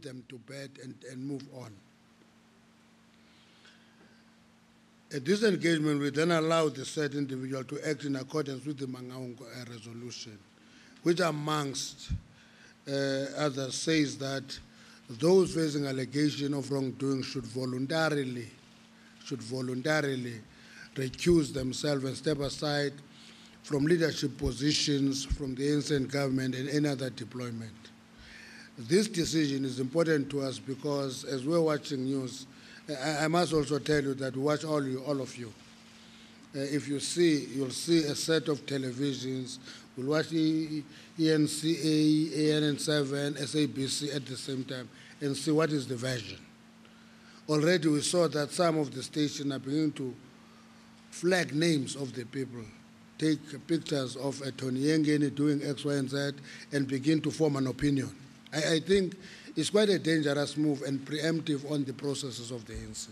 put them to bed and move on. At this engagement, we then allowed the said individual to act in accordance with the Mangaung resolution, which amongst others says that those facing allegation of wrongdoing should voluntarily recuse themselves and step aside from leadership positions from the ANC government and any other deployment. This decision is important to us because as we're watching news, I must also tell you that we watch all of you. If you see, you'll see a set of televisions. We'll watch ENCA, ANN7, SABC at the same time and see what is the version. Already we saw that some of the stations are beginning to flag names of the people, take pictures of Tony Yengeni doing X, Y, and Z, and begin to form an opinion. I think it's quite a dangerous move and preemptive on the processes of the ANC.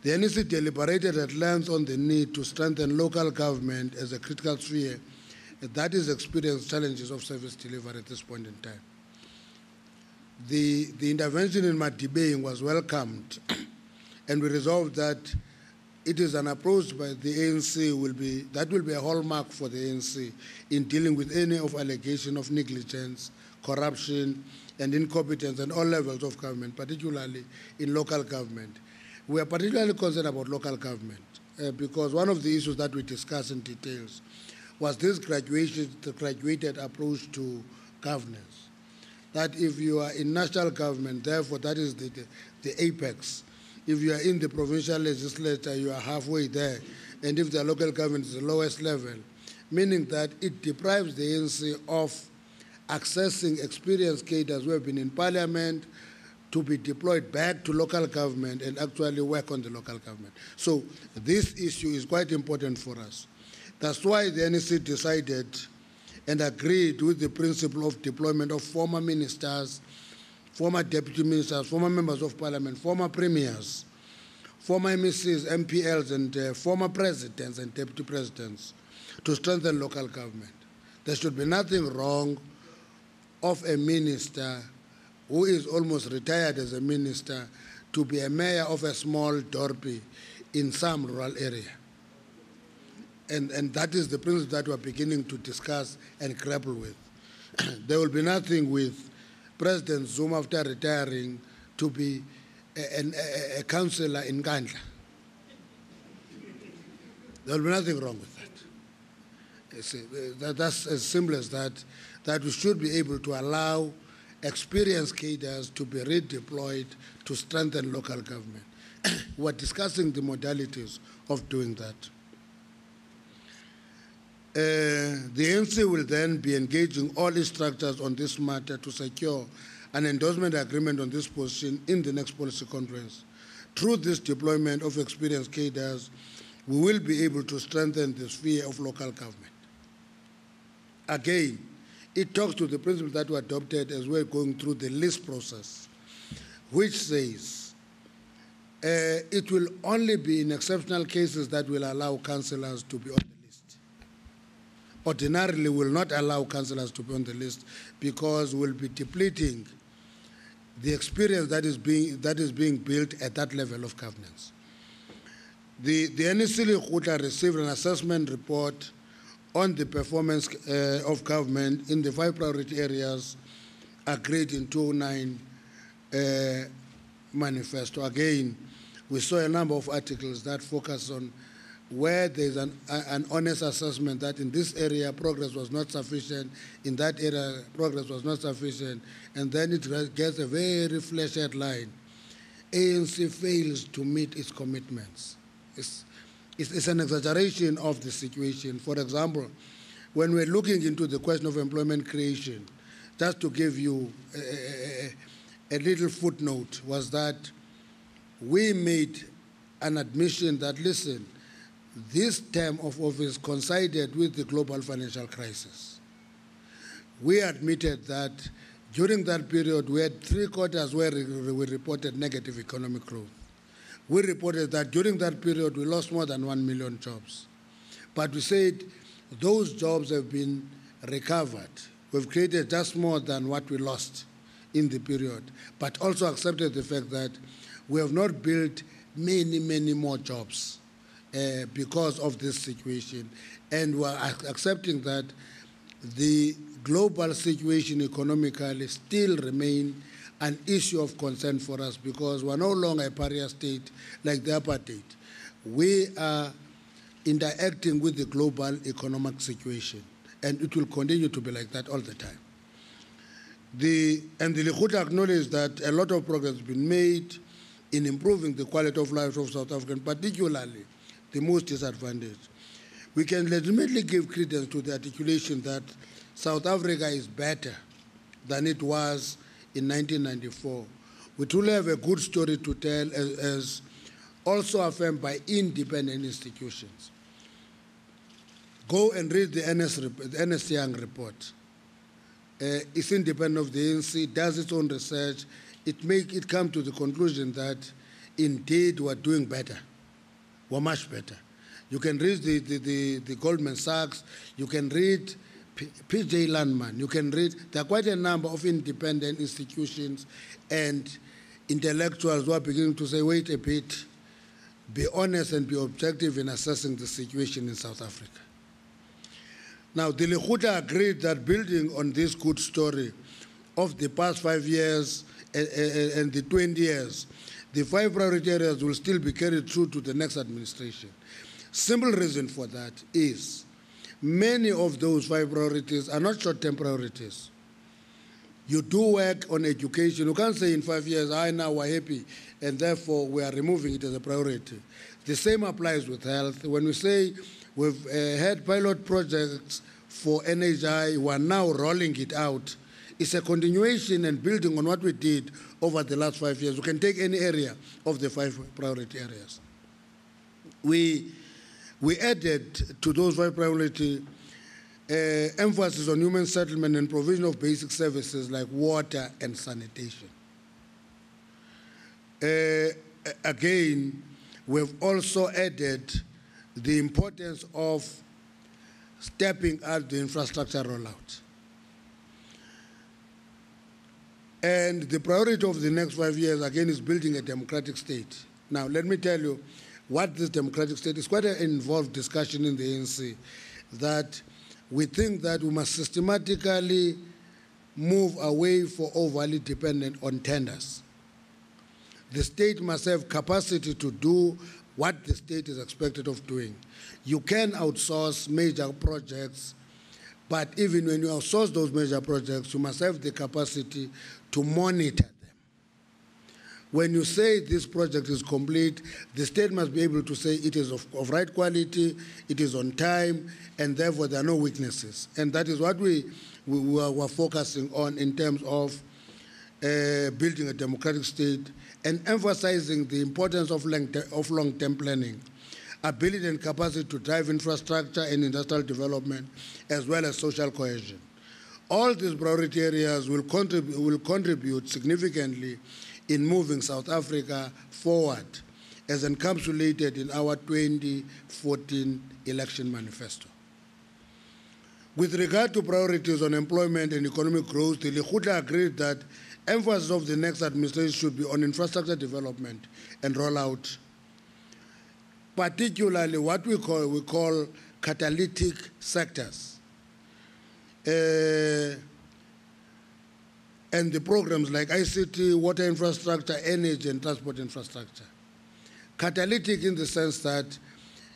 The ANC deliberated at length on the need to strengthen local government as a critical sphere that is experiencing challenges of service delivery at this point in time. The intervention in Madibeng was welcomed, and we resolved that it is an approach by the ANC that will be a hallmark for the ANC in dealing with any of allegation of negligence, corruption, and incompetence at all levels of government, particularly in local government. We are particularly concerned about local government because one of the issues that we discussed in details was this graduated approach to governance. That if you are in national government, therefore that is the apex. If you are in the provincial legislature, you are halfway there. And if the local government is the lowest level, meaning that it deprives the ANC of accessing experienced cadres who have been in parliament to be deployed back to local government and actually work on the local government. So this issue is quite important for us. That's why the NEC decided and agreed with the principle of deployment of former ministers, former deputy ministers, former members of parliament, former premiers, former MECs, MPLs, and former presidents and deputy presidents to strengthen local government. There should be nothing wrong of a minister who is almost retired as a minister to be a mayor of a small dorpy in some rural area. And that is the principle that we're beginning to discuss and grapple with. There will be nothing with President Zuma after retiring to be a councillor in Kandla. There will be nothing wrong with that. That's as simple as that we should be able to allow experienced cadres to be redeployed to strengthen local government. We're discussing the modalities of doing that. The ANC will then be engaging all its structures on this matter to secure an endorsement agreement on this position in the next policy conference. Through this deployment of experienced cadres, we will be able to strengthen the sphere of local government. Again, it talks to the principle that we adopted as we're going through the list process, which says it will only be in exceptional cases that will allow councillors to be on the list. Ordinarily, we will not allow councillors to be on the list because we'll be depleting the experience that is being built at that level of governance. The NEC received an assessment report on the performance of government in the 5 priority areas agreed in 2009 manifesto. Again, we saw a number of articles that focus on where there's an honest assessment that in this area progress was not sufficient, in that area progress was not sufficient, and then it gets a very fleshed line. ANC fails to meet its commitments. It's an exaggeration of the situation. For example, when we're looking into the question of employment creation, just to give you a little footnote, was that we made an admission that, listen, this term of office coincided with the global financial crisis. We admitted that during that period, we had 3 quarters where we reported negative economic growth. We reported that during that period, we lost more than 1 million jobs. But we said those jobs have been recovered. We've created just more than what we lost in the period, but also accepted the fact that we have not built many more jobs because of this situation, and we are accepting that the global situation economically still remain an issue of concern for us because we're no longer a pariah state like the apartheid. We are interacting with the global economic situation, and it will continue to be like that all the time. The Lekgotla acknowledged that a lot of progress has been made in improving the quality of life of South Africans, particularly the most disadvantaged. We can legitimately give credence to the articulation that South Africa is better than it was in 1994. We truly have a good story to tell, as also affirmed by independent institutions. Go and read the NS Young report. It's independent of the ANC, does its own research. It come to the conclusion that indeed we're doing better. We're much better. You can read the Goldman Sachs, you can read PJ Landman, you can read, there are quite a number of independent institutions and intellectuals who are beginning to say, wait a bit, be honest and be objective in assessing the situation in South Africa. Now, the Lekgotla agreed that building on this good story of the past 5 years and the 20 years, the 5 priority areas will still be carried through to the next administration. Simple reason for that is many of those 5 priorities are not short-term priorities. You do work on education. You can't say in 5 years, now we're happy, and therefore we are removing it as a priority. The same applies with health. When we say we've had pilot projects for NHI, we are now rolling it out. It's a continuation and building on what we did over the last 5 years. We can take any area of the 5 priority areas. We added to those 5 priority emphasis on human settlement and provision of basic services like water and sanitation. Again, we've also added the importance of stepping up the infrastructure rollout. And the priority of the next 5 years, again, is building a democratic state. Now, let me tell you what this democratic state is. Quite an involved discussion in the ANC, that we think that we must systematically move away from overly dependent on tenders. The state must have capacity to do what the state is expected of doing. You can outsource major projects, but even when you outsource those major projects, you must have the capacity to monitor them. When you say this project is complete, the state must be able to say it is of right quality, it is on time, and therefore there are no weaknesses. And that is what we were focusing on in terms of building a democratic state and emphasizing the importance of long-term planning, ability and capacity to drive infrastructure and industrial development, as well as social cohesion. All these priority areas will contribute significantly in moving South Africa forward, as encapsulated in our 2014 election manifesto. With regard to priorities on employment and economic growth, the Lekgotla agreed that emphasis of the next administration should be on infrastructure development and rollout, particularly what we call catalytic sectors. And the programs like ICT, water infrastructure, energy, and transport infrastructure. Catalytic in the sense that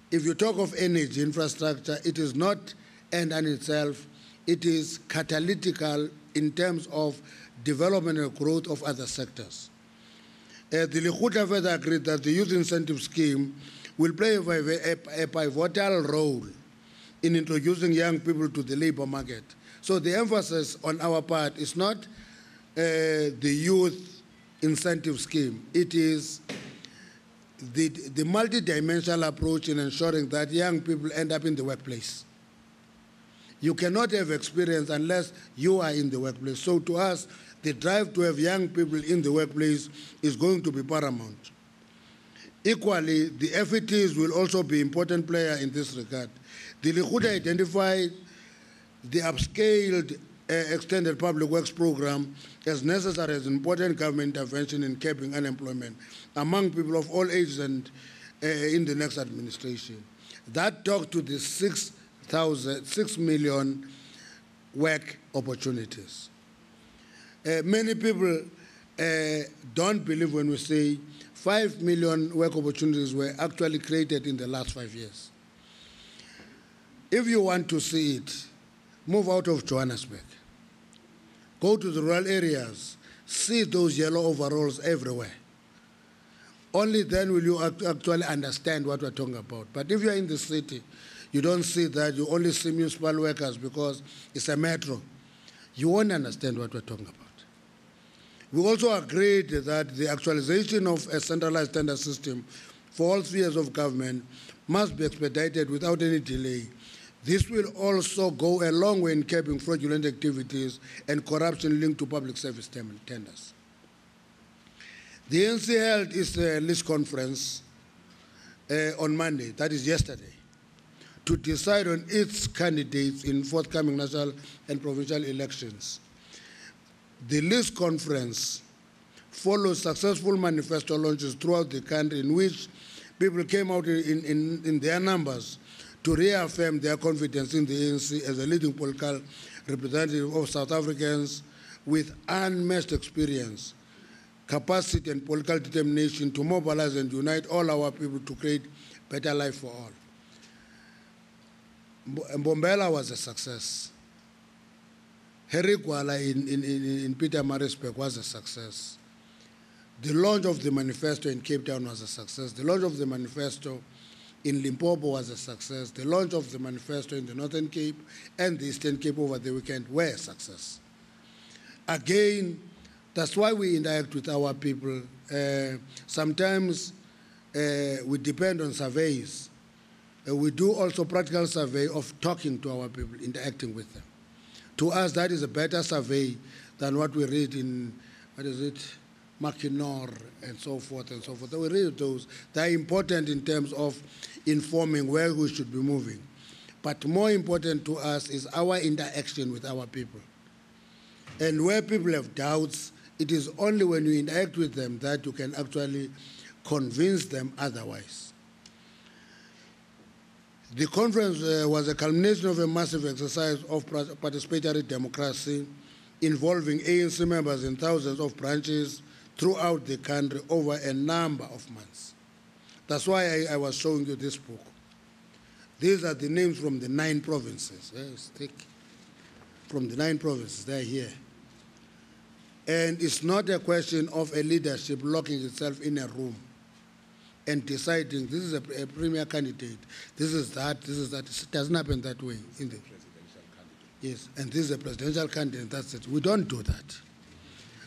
if you talk of energy infrastructure, it is not end in itself, it is catalytical in terms of development and growth of other sectors. The Lekgotla further agreed that the youth incentive scheme will play a pivotal role in introducing young people to the labor market. So the emphasis on our part is not the youth incentive scheme. It is the multi-dimensional approach in ensuring that young people end up in the workplace. You cannot have experience unless you are in the workplace. So to us, the drive to have young people in the workplace is going to be paramount. Equally, the FETs will also be an important player in this regard. The Lekgotla identified the upscaled extended public works program as necessary as important government intervention in curbing unemployment among people of all ages and in the next administration. That talked to the 6 million work opportunities. Many people don't believe when we say 5 million work opportunities were actually created in the last 5 years. If you want to see it, move out of Johannesburg. Go to the rural areas, see those yellow overalls everywhere. Only then will you actually understand what we're talking about. But if you're in the city, you don't see that, you only see municipal workers because it's a metro. You won't understand what we're talking about. We also agreed that the actualization of a centralized tender system for all spheres of government must be expedited without any delay. This will also go a long way in curbing fraudulent activities and corruption linked to public service tenders. The ANC held its list conference on Monday, that is yesterday, to decide on its candidates in forthcoming national and provincial elections. The list conference follows successful manifesto launches throughout the country in which people came out in their numbers to reaffirm their confidence in the ANC as a leading political representative of South Africans with unmatched experience, capacity and political determination to mobilize and unite all our people to create better life for all. Mbombela was a success. Harry Gwala in Pietermaritzburg was a success. The launch of the manifesto in Cape Town was a success. The launch of the manifesto in Limpopo was a success. The launch of the manifesto in the Northern Cape and the Eastern Cape over the weekend were a success. Again, that's why we interact with our people. Sometimes we depend on surveys. We do also practical survey of talking to our people, interacting with them. To us, that is a better survey than what we read in, Mackinac and so forth and so forth. We read those. They're important in terms of informing where we should be moving. But more important to us is our interaction with our people. And where people have doubts, it is only when you interact with them that you can actually convince them otherwise. The conference was a culmination of a massive exercise of participatory democracy involving ANC members in thousands of branches throughout the country over a number of months. That's why I was showing you this book. These are the names from the 9 provinces. Yes, from the 9 provinces, they're here. And it's not a question of a leadership locking itself in a room and deciding this is a premier candidate, this is that. It doesn't happen that way. In the presidential candidate. Yes, and this is a presidential candidate, that's it. We don't do that.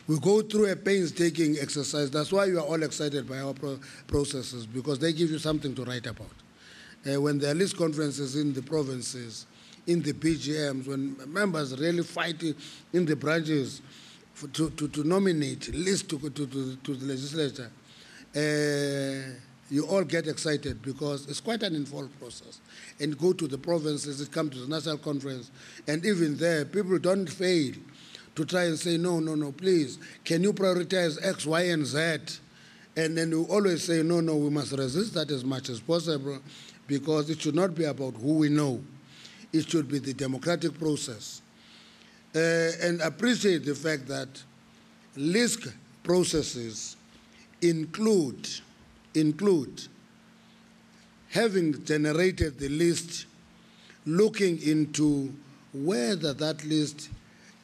We go through a painstaking exercise. That's why you are all excited by our processes, because they give you something to write about. When there are list conferences in the provinces, in the PGMs, when members really fight in the branches to nominate, list to the legislature, you all get excited because it's quite an involved process. And go to the provinces, it comes to the national conference, and even there, people don't fail to try and say, no, please, can you prioritize X, Y, and Z? And then you always say, no, we must resist that as much as possible, because it should not be about who we know. It should be the democratic process. And appreciate the fact that list processes include having generated the list, looking into whether that list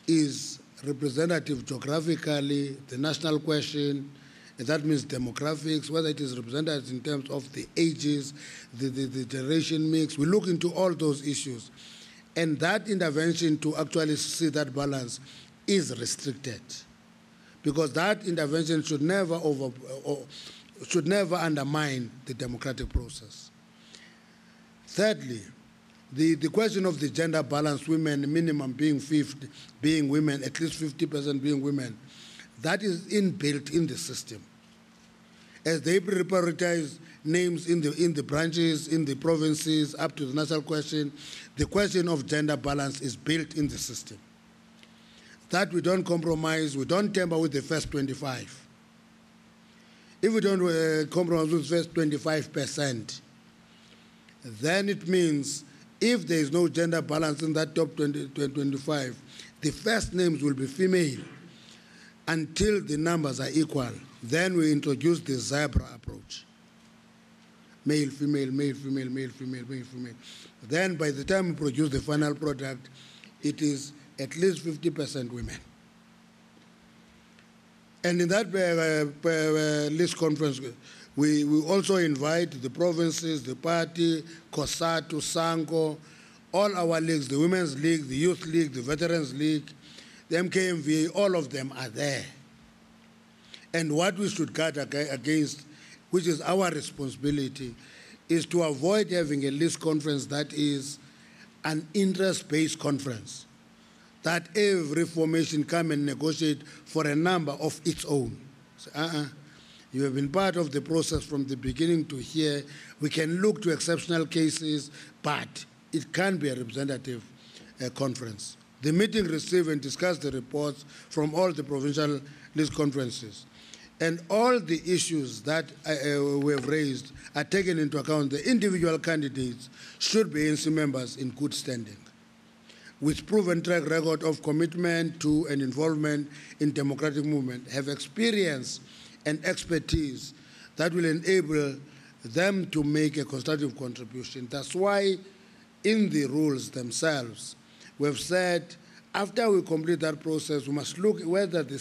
is representative geographically, the national question, and that means demographics, whether it is representative in terms of the ages, the generation mix. We look into all those issues. And that intervention to actually see that balance is restricted, because that intervention should never undermine the democratic process. Thirdly, the question of the gender balance, women minimum being 50, being women, at least 50% being women, that is inbuilt in the system. As they prioritize names in the branches, in the provinces, up to the national question, the question of gender balance is built in the system. that we don't compromise, we don't tamper with the first 25. If we don't compromise with the first 25%, then it means if there is no gender balance in that top 25, the first names will be female until the numbers are equal. Then we introduce the zebra approach. Male, female, male, female, male, female, male, female. Then by the time we produce the final product, it is at least 50% women. And in that list conference, we also invite the provinces, the party, COSATU, SANCO, all our leagues, the Women's League, the Youth League, the Veterans League, the MKMVA, all of them are there. And what we should guard against, which is our responsibility, is to avoid having a list conference that is an interest-based conference, that every formation come and negotiate for a number of its own. So, you have been part of the process from the beginning to here. We can look to exceptional cases, but it can't be a representative conference. The meeting received and discussed the reports from all the provincial list conferences. And all the issues that we have raised are taken into account. The individual candidates should be ANC members in good standing, with proven track record of commitment to and involvement in democratic movement, have experience and expertise that will enable them to make a constructive contribution. That's why in the rules themselves, we've said after we complete that process, we must look whether the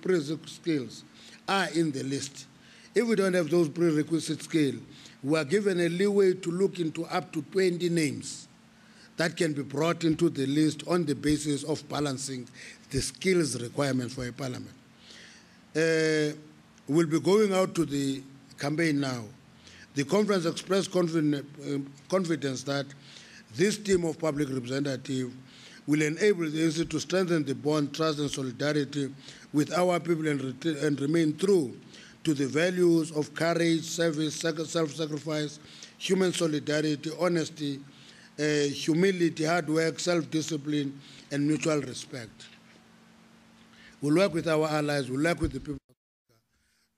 prerequisite skills are in the list. If we don't have those prerequisite skills, we are given a leeway to look into up to 20 names that can be brought into the list on the basis of balancing the skills requirement for a parliament. We'll be going out to the campaign now. The conference expressed confidence that this team of public representatives will enable the ANC to strengthen the bond, trust, and solidarity with our people and remain true to the values of courage, service, self-sacrifice, human solidarity, honesty, humility, hard work, self-discipline, and mutual respect. We'll work with our allies, we'll work with the people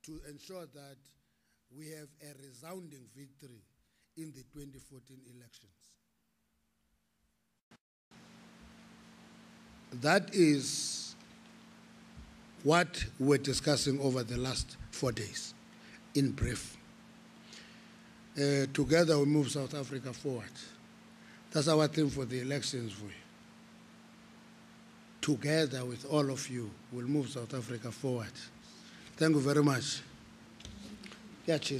to ensure that we have a resounding victory in the 2014 elections. That is what we're discussing over the last 4 days, in brief. Together we move South Africa forward. That's our theme for the elections. Together with all of you, we'll move South Africa forward. Thank you very much. Thank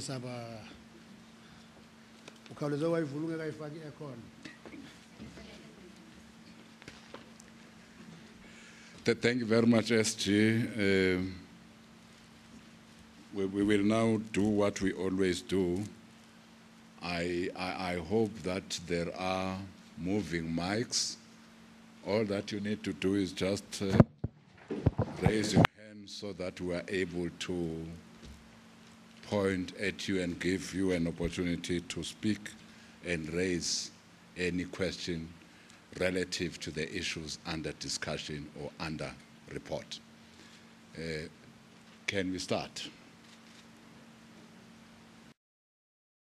you very much, SG. We will now do what we always do. I hope that there are moving mics. All that you need to do is just raise your hand so that we are able to point at you and give you an opportunity to speak and raise any question relative to the issues under discussion or under report. Can we start?